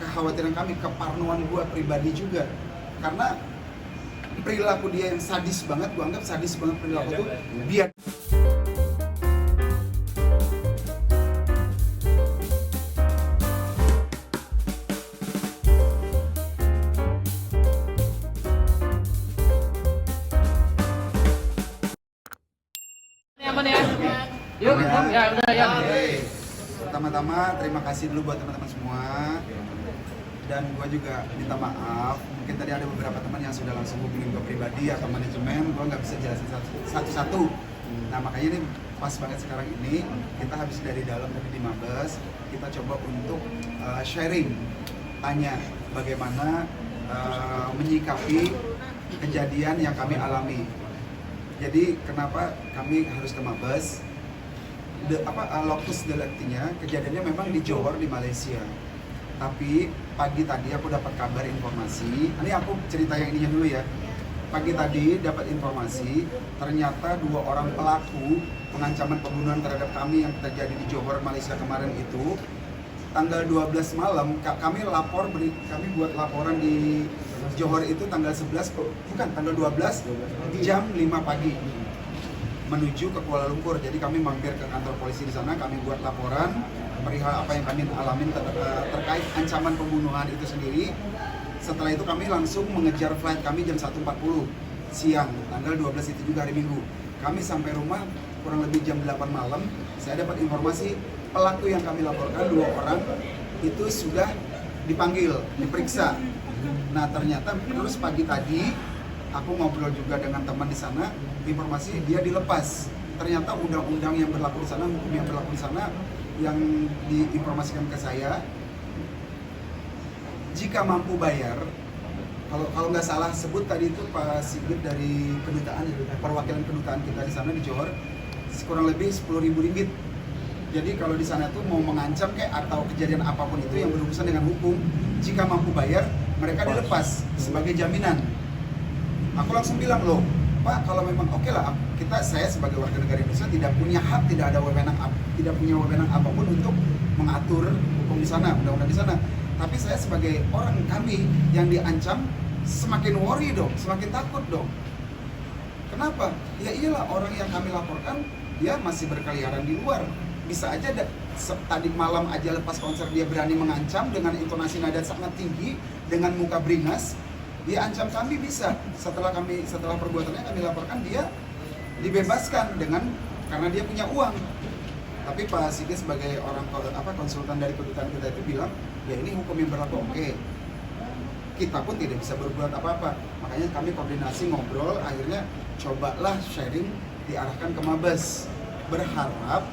kekhawatiran kami, keparnoan gue pribadi juga. Karena perilaku dia yang sadis banget, gue anggap sadis banget perilaku tuh biar Aman ya? Yuk, ya udah ya. Pertama-tama terima kasih dulu buat teman-teman semua. Dan gue juga minta maaf, mungkin tadi ada beberapa teman yang sudah langsung hubungin gue pribadi atau manajemen, gue nggak bisa jelasin satu-satu. Nah makanya ini pas banget sekarang ini, kita habis dari dalam tadi di Mabes, kita coba untuk sharing, tanya bagaimana menyikapi kejadian yang kami alami. Jadi kenapa kami harus ke Mabes? Locus delictinya kejadiannya memang di Johor di Malaysia. Tapi pagi tadi aku dapat kabar informasi. Ini aku cerita yang ininya dulu ya. Pagi tadi dapat informasi ternyata 2 orang pelaku pengancaman pembunuhan terhadap kami yang terjadi di Johor Malaysia kemarin itu tanggal 12 malam kami buat laporan di Johor itu tanggal 11 bukan tanggal 12 jam 5 pagi menuju ke Kuala Lumpur. Jadi kami mampir ke kantor polisi di sana, kami buat laporan perihal apa yang kami alami terkait ancaman pembunuhan itu sendiri. Setelah itu kami langsung mengejar flight kami jam 1.40 siang, tanggal 12 itu juga hari Minggu. Kami sampai rumah kurang lebih jam 8 malam, saya dapat informasi pelaku yang kami laporkan 2 orang itu sudah dipanggil, diperiksa. Nah ternyata terus pagi tadi aku ngobrol juga dengan teman di sana, informasi dia dilepas. Ternyata undang-undang yang berlaku di sana, hukum yang berlaku di sana yang diinformasikan ke saya, jika mampu bayar, kalau nggak salah sebut tadi itu Pak Sigit dari kedutaan, perwakilan kedutaan kita di sana di Johor, kurang lebih 10.000 ringgit. Jadi kalau di sana tuh mau mengancam kayak atau kejadian apapun itu yang berurusan dengan hukum, jika mampu bayar, mereka dilepas sebagai jaminan. Aku langsung bilang, loh Pak, kalau memang oke lah, saya sebagai warga negara Indonesia tidak punya hak, tidak punya wewenang apapun untuk mengatur hukum di sana, undang-undang di sana. Tapi saya sebagai orang kami yang diancam, semakin worry dong, semakin takut dong. Kenapa? Ya iyalah, orang yang kami laporkan dia masih berkeliaran di luar. Bisa aja tadi malam aja lepas konser dia berani mengancam dengan intonasi nada sangat tinggi, dengan muka beringas. Dia ancam kami bisa. Setelah perbuatannya kami laporkan, dia dibebaskan karena dia punya uang. Tapi Pak Sigit sebagai orang konsultan dari kedutaan kita itu bilang, ya ini hukum yang berlaku, oke. Kita pun tidak bisa berbuat apa-apa. Makanya kami koordinasi ngobrol, akhirnya cobalah sharing diarahkan ke Mabes. Berharap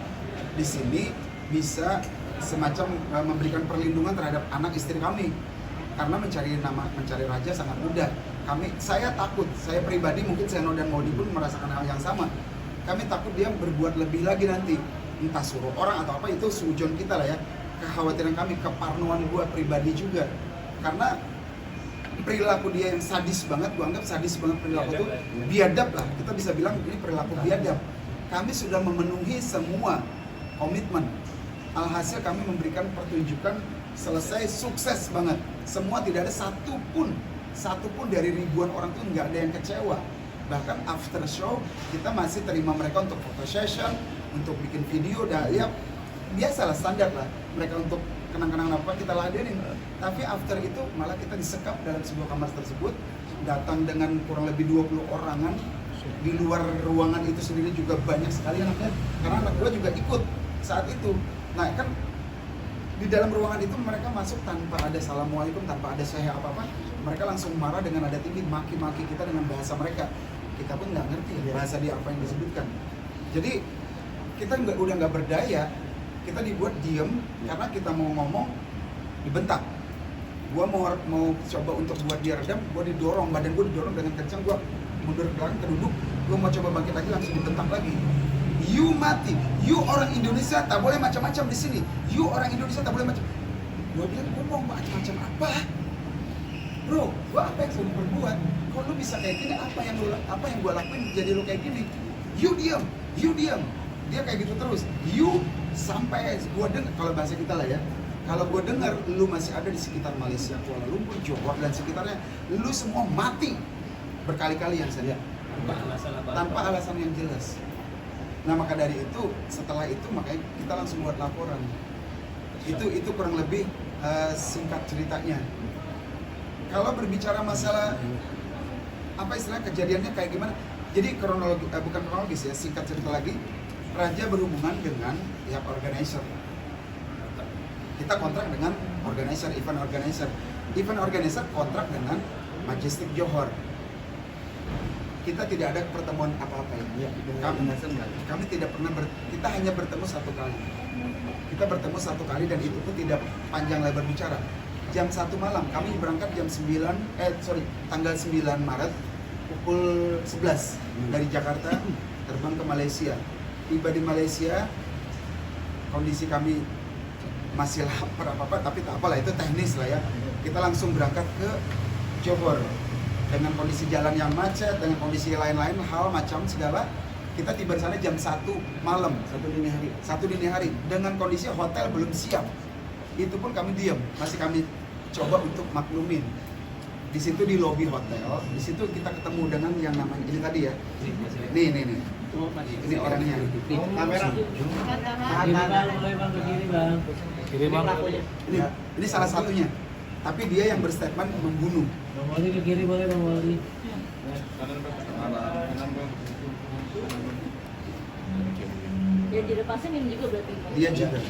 di sini bisa semacam memberikan perlindungan terhadap anak istri kami. Karena mencari raja sangat mudah. Saya takut, saya pribadi mungkin Seno dan Maudi pun merasakan hal yang sama. Kami takut dia berbuat lebih lagi nanti, entah suruh orang atau apa, itu sujon kita lah ya. Kekhawatiran kami, keparnoan gue pribadi juga. Karena perilaku dia yang sadis banget, gue anggap sadis banget perilaku itu biadab lah. Kita bisa bilang ini perilaku biadab. Kami sudah memenuhi semua komitmen. Alhasil kami memberikan pertunjukan selesai sukses banget. Semua tidak ada satupun dari ribuan orang tuh nggak ada yang kecewa. Bahkan after show kita masih terima mereka untuk photo session, untuk bikin video, dan ya biasalah standar lah. Mereka untuk kenang-kenangan apa kita ladenin. Tapi after itu malah kita disekap dalam sebuah kamar tersebut, datang dengan kurang lebih 20 orangan. Di luar ruangan itu sendiri juga banyak sekali anaknya, karena anak gue juga ikut saat itu. Nah kan di dalam ruangan itu mereka masuk tanpa ada assalamualaikum, tanpa ada saya apa-apa. Mereka langsung marah dengan nada tinggi, maki-maki kita dengan bahasa mereka. Kita pun nggak ngerti bahasa dia apa yang disebutkan. Jadi kita udah nggak berdaya, kita dibuat diem karena kita mau ngomong dibentak. Gua mau coba untuk buat dia redam, gua didorong, badan gua didorong dengan kencang, gua mundur ke belakang, keduduk, gua mau coba bangkit lagi, langsung dibentak lagi. You mati, you orang Indonesia tak boleh macam-macam di sini. You orang Indonesia tak boleh macam. Gua bilang, gua mau macam-macam apa? Bro, gua apa yang sudah berbuat? Kalau lu bisa kayak gini, apa yang gua lakuin jadi lu kayak gini? You diam. Dia kayak gitu terus. You sampai gua dengar, kalau bahasa kita lah ya, Kalau gue dengar lu masih ada di sekitar Malaysia, Kuala Lumpur, Johor dan sekitarnya, lu semua mati berkali-kali yang saya tanpa alasan yang jelas. Nah maka dari itu, setelah itu makanya kita langsung buat laporan. Itu kurang lebih singkat ceritanya. Kalau berbicara masalah apa istilah kejadiannya kayak gimana? Jadi kronologi bukan kronologis ya, singkat cerita lagi. Raja berhubungan dengan pihak organizer. Kita kontrak dengan organizer, event organizer. Event organizer kontrak dengan Majestic Johor. Kita tidak ada pertemuan apa-apa ya. Kami tidak pernah kita hanya bertemu satu kali. Kita bertemu satu kali dan itu pun tidak panjang lebar bicara. Jam 1 malam, kami berangkat jam 9, tanggal 9 Maret pukul 11 dari Jakarta terbang ke Malaysia. Tiba di Malaysia, kondisi kami masih lapar apa-apa, tapi tak apalah, itu teknis lah ya. Kita langsung berangkat ke Johor dengan kondisi jalan yang macet, dengan kondisi lain-lain, hal macam segala. Kita tiba di sana jam 1 malam, 1 dini hari, dengan kondisi hotel belum siap. Itu pun kami diam, masih kami coba untuk maklumin. Di situ di lobi hotel, di situ kita ketemu dengan yang namanya ini tadi ya. Nih. Ini orangnya. Kamera. Kiri bang. Ini salah satunya. Tapi dia yang berstatement membunuh. Bang Wali ke kiri boleh Bang Wali. Ya dilepasin ini juga berarti. Dia juga.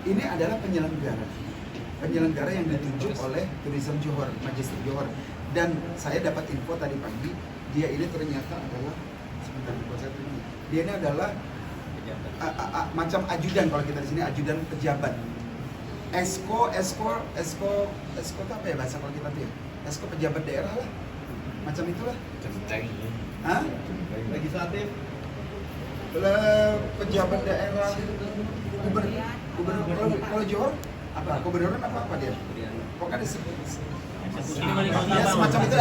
Ini adalah penyelenggara yang ditunjuk oleh Tourism Johor, Majestic Johor. Dan saya dapat info tadi pagi, dia ini ternyata adalah dia ini adalah macam ajudan, kalau kita di sini ajudan pejabat. Esko itu apa ya bahasa kalau kita tuh ya? Esko pejabat daerah lah, macam itulah. Hah? Legislatif. Pejabat daerah, gubernur kalau Johor apa? Gubernuran apa dia? Pokoknya disebut. Ya, semacam itu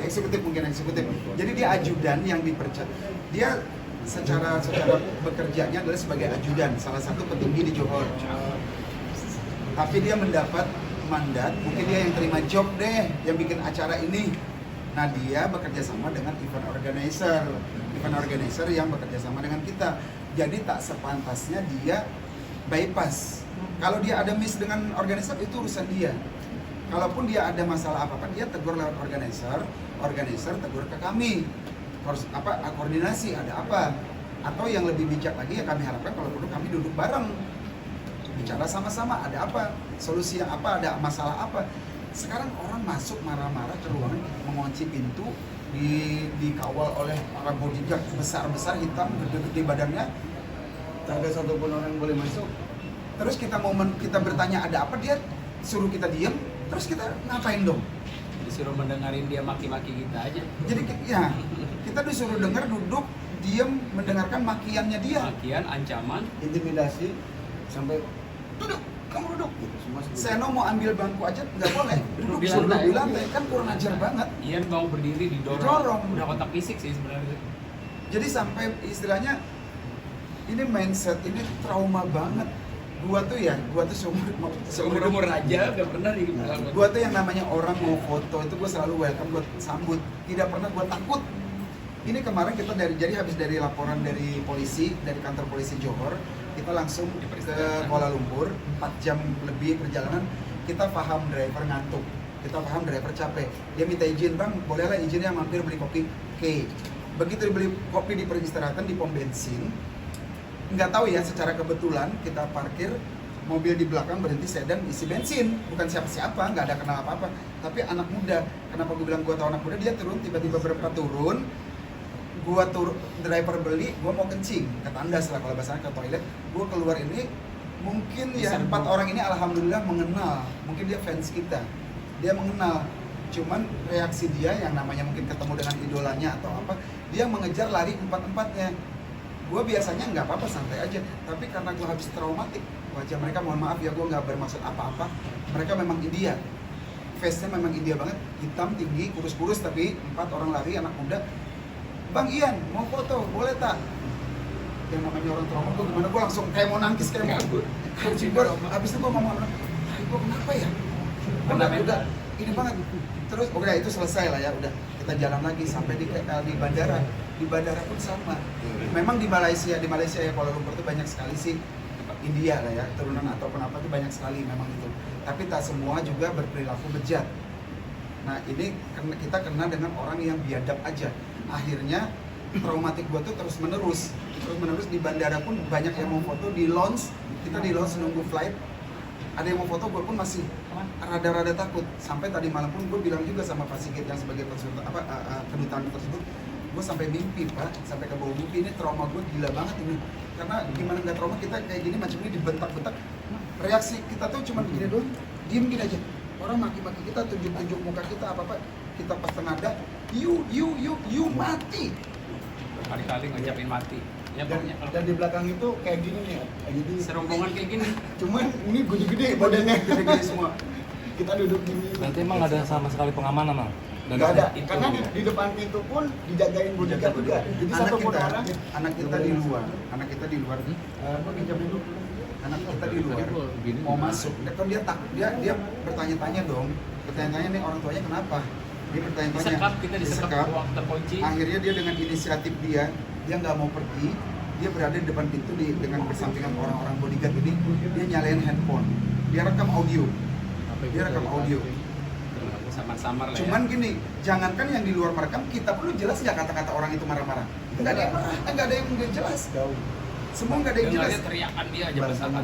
eksekutif mungkin eksekutif. Jadi dia ajudan yang dipercaya. Dia secara bekerjanya adalah sebagai ajudan, salah satu petinggi di Johor. Tapi dia mendapat mandat, mungkin dia yang terima job deh, yang bikin acara ini. Nah dia bekerja sama dengan event organizer yang bekerja sama dengan kita. Jadi tak sepantasnya dia bypass. Kalau dia ada miss dengan organizer itu urusan dia. Kalaupun dia ada masalah apa-apa, dia tegur lewat organizer tegur ke kami. Harus koordinasi ada apa? Atau yang lebih bijak lagi ya kami harapkan kalau perlu kami duduk bareng. Bicara sama-sama ada apa? Solusi apa? Ada masalah apa? Sekarang orang masuk marah-marah ke ruangan, mengunci pintu, dikawal oleh para bodyguard besar-besar hitam, gede-gede badannya. Tak ada satupun orang yang boleh masuk. Terus kita bertanya ada apa, dia suruh kita diem. Terus kita ngapain dong? Disuruh mendengarin dia maki-maki kita aja. Jadi ya kita disuruh dengar, duduk, diem, mendengarkan makiannya dia. Makian, ancaman, Intimidasi sampai Duduk, kamu duduk. gitu semua. Seno mau ambil bangku aja nggak boleh. Duduk Di suruh lantai. di lantai, kan kurang ajar banget. Ian mau berdiri didorong. Didorong. Udah kontak fisik sih sebenarnya. Jadi sampai istilahnya ini mindset ini trauma banget. Gua tuh Seumur aja udah pernah di gua tuh yang namanya orang mau foto itu gua selalu welcome, gua sambut, tidak pernah gua takut. Ini kemarin kita jadi habis dari laporan dari polisi, dari kantor polisi Johor, kita langsung ke Kuala Lumpur, 4 jam lebih perjalanan. Kita paham driver ngantuk, kita paham driver capek. Dia minta izin, bang, bolehlah izinnya mampir beli kopi. Oke, begitu beli kopi di peristirahatan di pom bensin, nggak tahu ya, secara kebetulan kita parkir mobil di belakang, berhenti sedan isi bensin, bukan siapa-siapa, nggak ada kenal apa-apa, tapi anak muda. Kenapa gue bilang gue tahu anak muda? Dia turun, tiba-tiba berempat turun, gue driver beli, gue mau kencing ke tandas lah kalau bahasanya, ke toilet. Gue keluar ini, mungkin ya 4 orang ini alhamdulillah mengenal, mungkin dia fans kita, dia mengenal. Cuman reaksi dia yang namanya mungkin ketemu dengan idolanya atau apa, dia mengejar lari 4-4-nya. Gue biasanya nggak apa-apa, santai aja, tapi karena gue habis traumatik wajah mereka, mohon maaf ya, gue nggak bermaksud apa-apa, mereka memang India, face-nya memang India banget, hitam, tinggi, kurus-kurus, tapi 4 orang lari, anak muda. Bang Ian, mau foto, boleh tak? Yang namanya orang trauma tuh gimana, gue langsung kayak mau nangis, kayak mau Habis itu gue ngomong, gue kenapa ya? Udah, ini banget. Terus udah itu selesai lah ya, udah kita jalan lagi sampai di bandara. Di bandara pun sama. Memang di Malaysia ya Kuala Lumpur itu banyak sekali sih India lah ya, turunan ataupun apa itu banyak sekali memang itu. Tapi tak semua juga berperilaku bejat. Nah ini kita kena dengan orang yang biadab aja. Akhirnya traumatik gue tuh terus menerus di bandara pun banyak yang mau foto di lounge. Kita di lounge nunggu flight. Ada yang mau foto, gue pun masih rada-rada takut. Sampai tadi malam pun gue bilang juga sama Pak Sigit yang sebagai konsultan kedutaan tersebut, gue sampai mimpi Pak, sampai ke bawah mimpi. Ini trauma gue gila banget ini. Karena gimana nggak trauma, kita kayak gini macam ini dibentak-bentak. Reaksi kita tuh cuma begini doang, diem gini aja. Orang maki-maki kita, tunjuk-tunjuk muka kita apa-apa, kita pas tenada, you mati. Kali-kali ngucapin mati. Ya, dan di belakang itu kayak gini nih. Jadi serombongan kayak gini. cuman ini gede-gede badannya. Gede-gede semua. Kita duduk gini. Berarti emang nggak ada sama sekali pengamanan, Bang? Nggak ada, karena di depan pintu pun dijagain bodyguard juga. Jadi anak satu pun kita, orang. anak kita di luar, Gue pinjam dulu. anak kita di luar mau masuk, kan dia takut, dia bertanya-tanya dong, bertanya-tanya nih orang tuanya kenapa, dia bertanya-tanya, Disekap, kita disekap, ruang terkunci. akhirnya dia dengan inisiatif dia nggak mau pergi, dia berada di depan pintu dengan bersampingan orang-orang bodyguard ini, dia nyalain handphone, dia rekam audio, Samar-samar lah ya. Cuman gini, jangankan yang di luar merekam, kita perlu jelas nggak kata-kata orang itu marah-marah, nggak ada yang marah, nggak ada yang nggak jelas, semua nggak ada yang jelas. Dengarnya teriakan dia aja bersama.